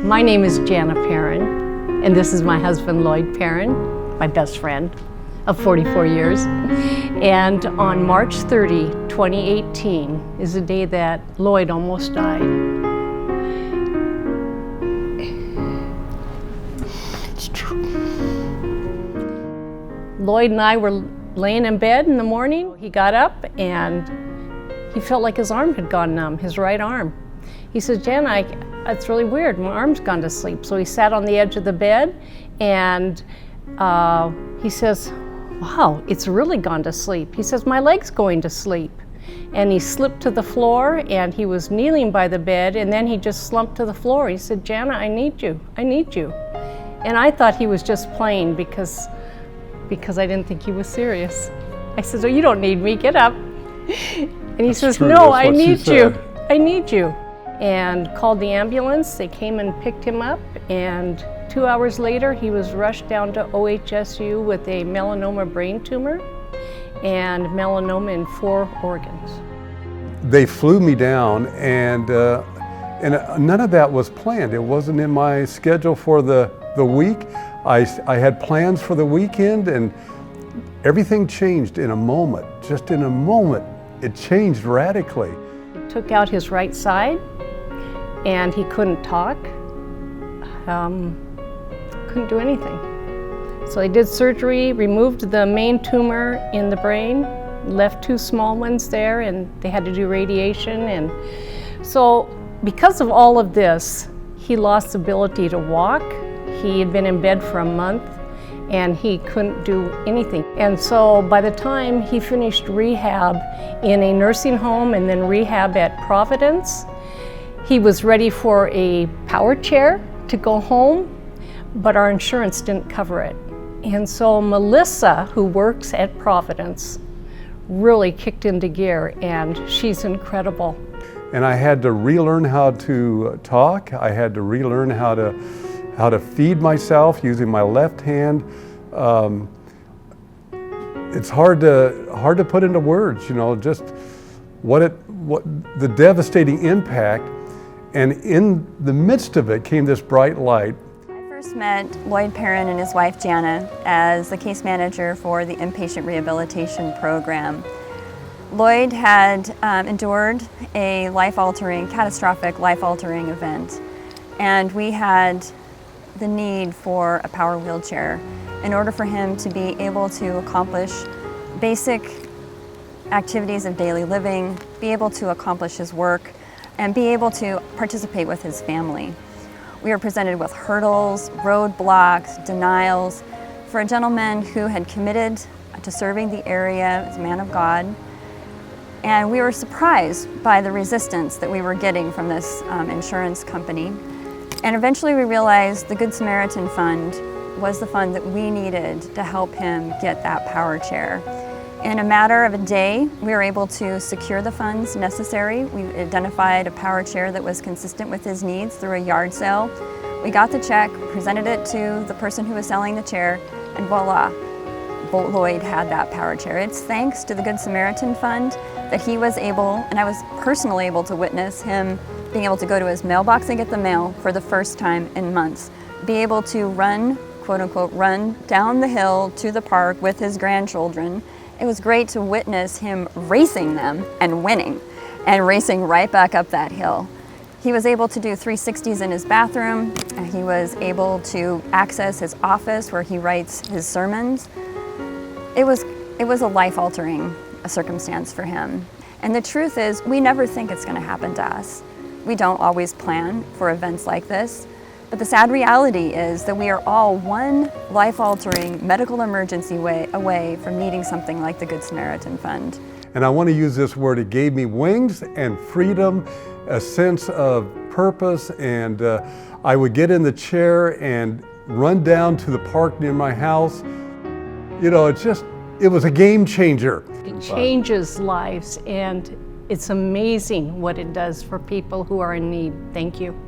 My name is Jana Perrin, and this is my husband Lloyd Perrin, my best friend of 44 years. And on March 30, 2018 is the day that Lloyd almost died. It's true. Lloyd and I were laying in bed in the morning. He got up and he felt like his arm had gone numb, his right arm. He said, Jana, it's really weird, my arm's gone to sleep. So he sat on the edge of the bed and he says, wow, it's really gone to sleep. He says, my leg's going to sleep. And he slipped to the floor and he was kneeling by the bed and then he just slumped to the floor. He said, Jana, I need you, I need you. And I thought he was just playing because I didn't think he was serious. I said, oh, you don't need me, get up. And he says, no, I need you, I need you. And called the ambulance, they came and picked him up, and 2 hours later he was rushed down to OHSU with a melanoma brain tumor and melanoma in 4 organs. They flew me down and none of that was planned. It wasn't in my schedule for the week. I had plans for the weekend and everything changed in a moment. Just in a moment, it changed radically. He took out his right side and he couldn't talk, couldn't do anything. So they did surgery, removed the main tumor in the brain, left 2 small ones there, and they had to do radiation. And so because of all of this, he lost the ability to walk. He had been in bed for a month and he couldn't do anything. And so by the time he finished rehab in a nursing home and then rehab at Providence, he was ready for a power chair to go home, but our insurance didn't cover it. And so Melissa, who works at Providence, really kicked into gear, and she's incredible. And I had to relearn how to talk. I had to relearn how to feed myself using my left hand. It's hard to put into words, you know, just what the devastating impact. And in the midst of it came this bright light. I first met Lloyd Perrin and his wife Jana as the case manager for the inpatient rehabilitation program. Lloyd had endured a catastrophic life-altering event, and we had the need for a power wheelchair in order for him to be able to accomplish basic activities of daily living, be able to accomplish his work, and be able to participate with his family. We were presented with hurdles, roadblocks, denials for a gentleman who had committed to serving the area as a man of God. And we were surprised by the resistance that we were getting from this insurance company. And eventually we realized the Good Samaritan Fund was the fund that we needed to help him get that power chair. In a matter of a day, we were able to secure the funds necessary. We identified a power chair that was consistent with his needs through a yard sale. We got the check, presented it to the person who was selling the chair, and voila, Lloyd had that power chair. It's thanks to the Good Samaritan Fund that he was able, and I was personally able to witness him being able to go to his mailbox and get the mail for the first time in months, be able to run, quote unquote, run down the hill to the park with his grandchildren. It was great to witness him racing them and winning and racing right back up that hill. He was able to do 360s in his bathroom. He was able to access his office where he writes his sermons. It was a life-altering circumstance for him. And the truth is, we never think it's going to happen to us. We don't always plan for events like this. But the sad reality is that we are all one life-altering medical emergency away from needing something like the Good Samaritan Fund. And I want to use this word, it gave me wings and freedom, a sense of purpose, and I would get in the chair and run down to the park near my house. You know, it was a game changer. It changes lives, and it's amazing what it does for people who are in need. Thank you.